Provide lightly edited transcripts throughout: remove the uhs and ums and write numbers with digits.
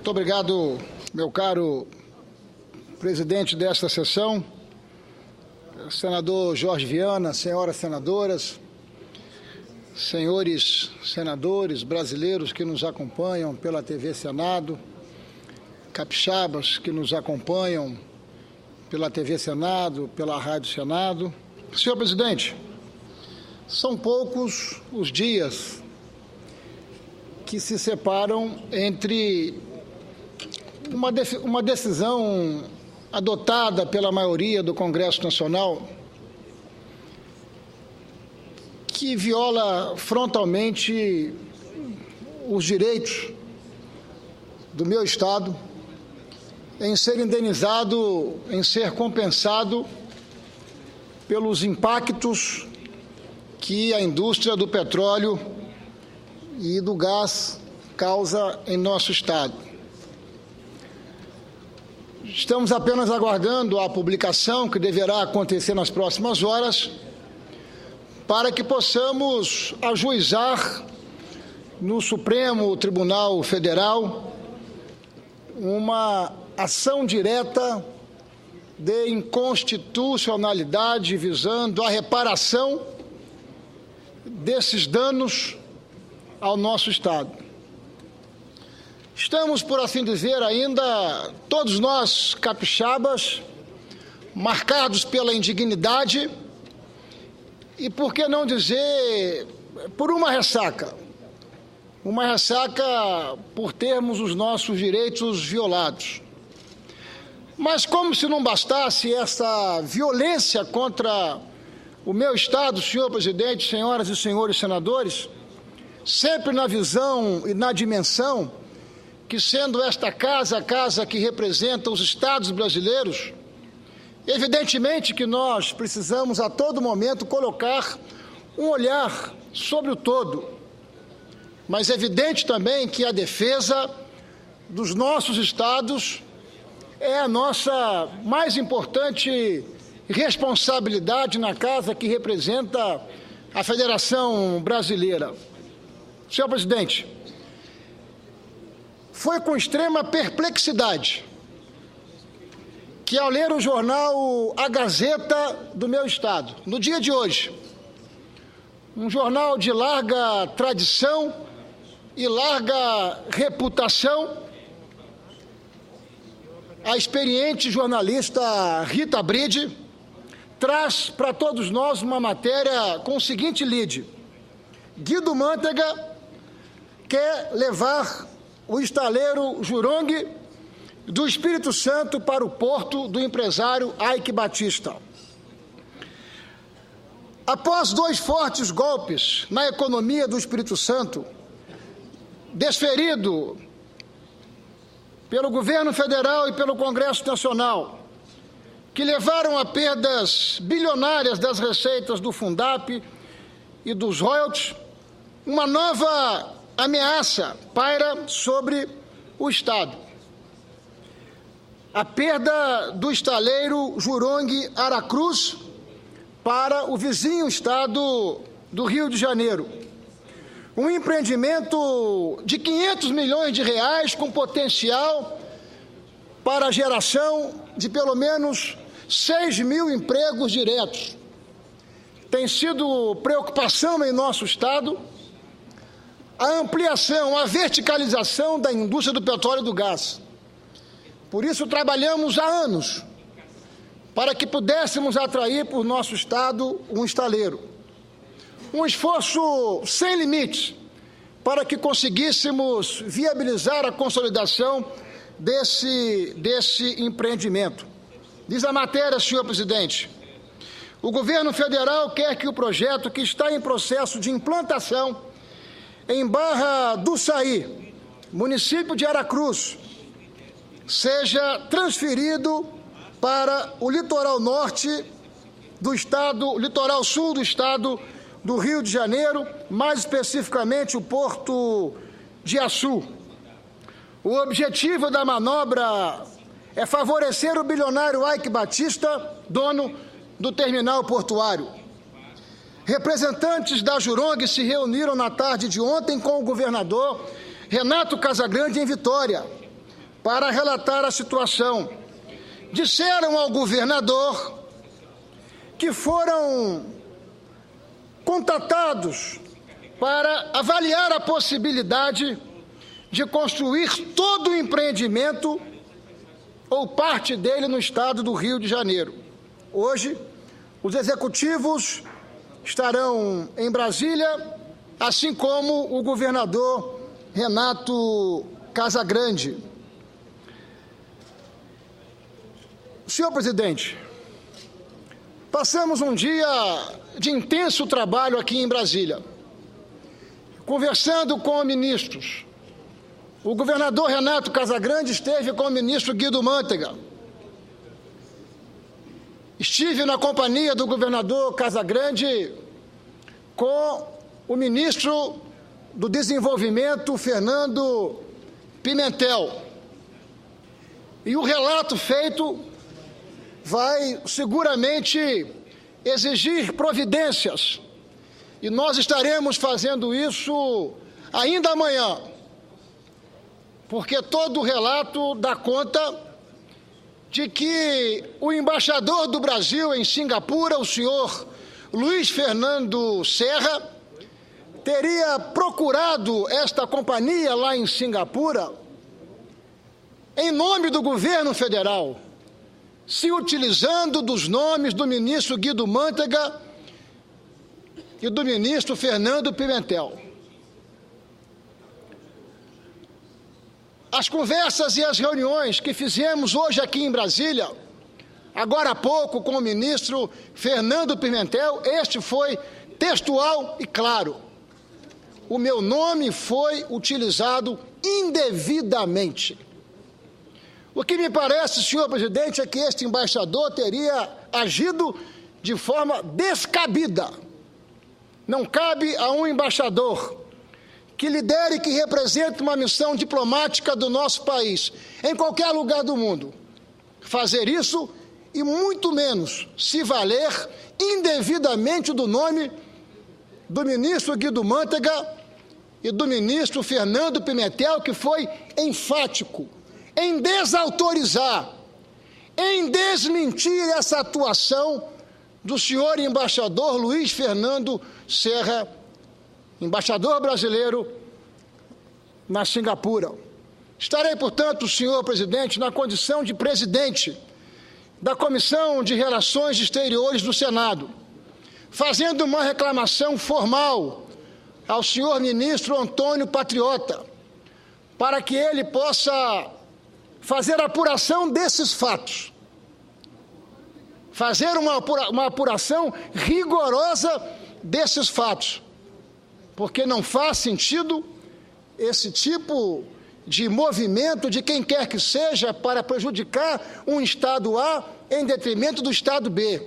Muito obrigado, meu caro presidente desta sessão, senador Jorge Viana, senhoras senadoras, senhores senadores brasileiros que nos acompanham pela TV Senado, capixabas que nos acompanham pela TV Senado, pela Rádio Senado. Senhor presidente, são poucos os dias que se separam entre uma decisão adotada pela maioria do Congresso Nacional que viola frontalmente os direitos do meu Estado em ser indenizado, em ser compensado pelos impactos que a indústria do petróleo e do gás causa em nosso Estado. Estamos apenas aguardando a publicação, que deverá acontecer nas próximas horas, para que possamos ajuizar no Supremo Tribunal Federal uma ação direta de inconstitucionalidade visando a reparação desses danos ao nosso Estado. Estamos, por assim dizer, ainda, todos nós capixabas, marcados pela indignidade e, por que não dizer, por uma ressaca por termos os nossos direitos violados. Mas como se não bastasse essa violência contra o meu Estado, senhor presidente, senhoras e senhores senadores, sempre na visão e na dimensão que, sendo esta casa a casa que representa os estados brasileiros, evidentemente que nós precisamos a todo momento colocar um olhar sobre o todo, mas é evidente também que a defesa dos nossos estados é a nossa mais importante responsabilidade na casa que representa a Federação Brasileira. Senhor presidente, foi com extrema perplexidade que, ao ler o jornal A Gazeta do meu Estado, no dia de hoje, um jornal de larga tradição e larga reputação, a experiente jornalista Rita Bride traz para todos nós uma matéria com o seguinte lead: Guido Mantega quer levar o estaleiro Jurong do Espírito Santo para o porto do empresário Eike Batista. Após 2 fortes golpes na economia do Espírito Santo, desferido pelo governo federal e pelo Congresso Nacional, que levaram a perdas bilionárias das receitas do Fundap e dos royalties, uma nova ameaça paira sobre o Estado. A perda do estaleiro Jurong Aracruz para o vizinho estado do Rio de Janeiro. Um empreendimento de 500 milhões de reais com potencial para a geração de pelo menos 6 mil empregos diretos. Tem sido preocupação em nosso Estado a ampliação, a verticalização da indústria do petróleo e do gás. Por isso, trabalhamos há anos para que pudéssemos atrair para o nosso Estado um estaleiro. Um esforço sem limites para que conseguíssemos viabilizar a consolidação desse empreendimento. Diz a matéria, senhor presidente, o governo federal quer que o projeto, que está em processo de implantação em Barra do Saí, município de Aracruz, seja transferido para o litoral norte do estado, o litoral sul do estado do Rio de Janeiro, mais especificamente o Porto de Açu. O objetivo da manobra é favorecer o bilionário Eike Batista, dono do terminal portuário. Representantes da Jurong se reuniram na tarde de ontem com o governador Renato Casagrande em Vitória, para relatar a situação. Disseram ao governador que foram contatados para avaliar a possibilidade de construir todo o empreendimento ou parte dele no estado do Rio de Janeiro. Hoje, os executivos estarão em Brasília, assim como o governador Renato Casagrande. Senhor presidente, passamos um dia de intenso trabalho aqui em Brasília, conversando com ministros. O governador Renato Casagrande esteve com o ministro Guido Mantega. Estive na companhia do governador Casagrande com o ministro do Desenvolvimento, Fernando Pimentel. E o relato feito vai seguramente exigir providências. E nós estaremos fazendo isso ainda amanhã, porque todo o relato dá conta de que o embaixador do Brasil em Singapura, o senhor Luiz Fernando Serra, teria procurado esta companhia lá em Singapura em nome do governo federal, se utilizando dos nomes do ministro Guido Mantega e do ministro Fernando Pimentel. As conversas e as reuniões que fizemos hoje aqui em Brasília, agora há pouco com o ministro Fernando Pimentel, este foi textual e claro. O meu nome foi utilizado indevidamente. O que me parece, senhor presidente, é que este embaixador teria agido de forma descabida. Não cabe a um embaixador que lidere e que represente uma missão diplomática do nosso país, em qualquer lugar do mundo, fazer isso e muito menos se valer indevidamente do nome do ministro Guido Mantega e do ministro Fernando Pimentel, que foi enfático em desautorizar, em desmentir essa atuação do senhor embaixador Luiz Fernando Serra, embaixador brasileiro na Singapura. Estarei, portanto, senhor presidente, na condição de presidente da Comissão de Relações Exteriores do Senado, fazendo uma reclamação formal ao senhor ministro Antônio Patriota, para que ele possa fazer a apuração desses fatos, fazer uma apuração rigorosa desses fatos, porque não faz sentido esse tipo de movimento de quem quer que seja para prejudicar um Estado A em detrimento do Estado B.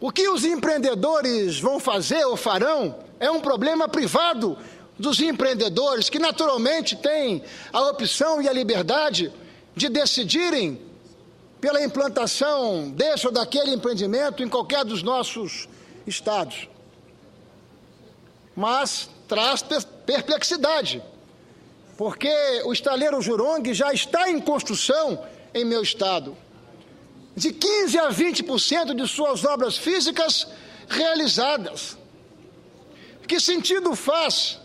O que os empreendedores vão fazer ou farão é um problema privado dos empreendedores, que naturalmente têm a opção e a liberdade de decidirem pela implantação desse ou daquele empreendimento em qualquer dos nossos estados. Mas traz perplexidade, porque o estaleiro Jurong já está em construção em meu estado. De 15% a 20% de suas obras físicas realizadas. Que sentido faz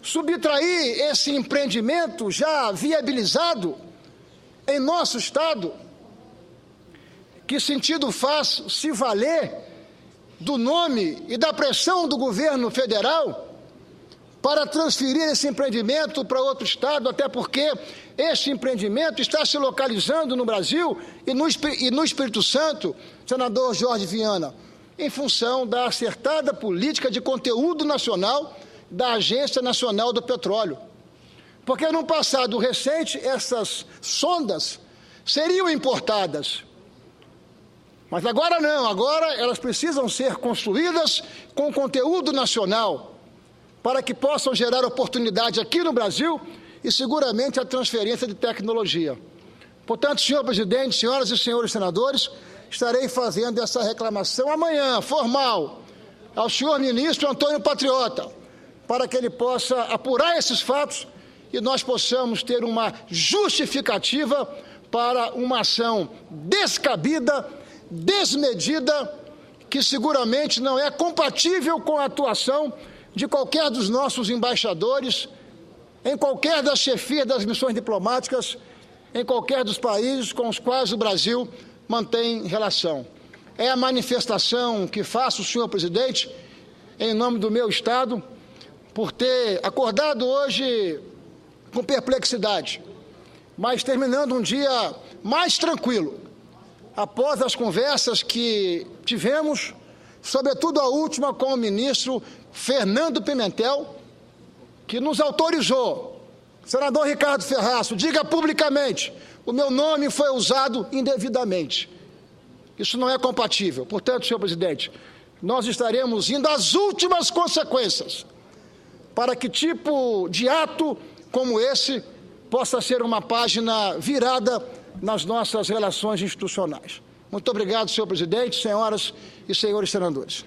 subtrair esse empreendimento já viabilizado em nosso estado? Que sentido faz se valer do nome e da pressão do governo federal para transferir esse empreendimento para outro estado, até porque este empreendimento está se localizando no Brasil e no Espírito Santo, senador Jorge Viana, em função da acertada política de conteúdo nacional da Agência Nacional do Petróleo. Porque no passado recente essas sondas seriam importadas. Mas agora não, agora elas precisam ser construídas com conteúdo nacional, para que possam gerar oportunidade aqui no Brasil e seguramente a transferência de tecnologia. Portanto, senhor presidente, senhoras e senhores senadores, estarei fazendo essa reclamação amanhã, formal, ao senhor ministro Antônio Patriota, para que ele possa apurar esses fatos e nós possamos ter uma justificativa para uma ação descabida, desmedida, que seguramente não é compatível com a atuação de qualquer dos nossos embaixadores, em qualquer das chefias das missões diplomáticas, em qualquer dos países com os quais o Brasil mantém relação. É a manifestação que faço, senhor presidente, em nome do meu Estado, por ter acordado hoje com perplexidade, mas terminando um dia mais tranquilo, após as conversas que tivemos, sobretudo a última com o ministro Fernando Pimentel, que nos autorizou, senador Ricardo Ferraço, diga publicamente, o meu nome foi usado indevidamente. Isso não é compatível. Portanto, senhor presidente, nós estaremos indo às últimas consequências para que tipo de ato como esse possa ser uma página virada nas nossas relações institucionais. Muito obrigado, senhor presidente, senhoras e senhores senadores.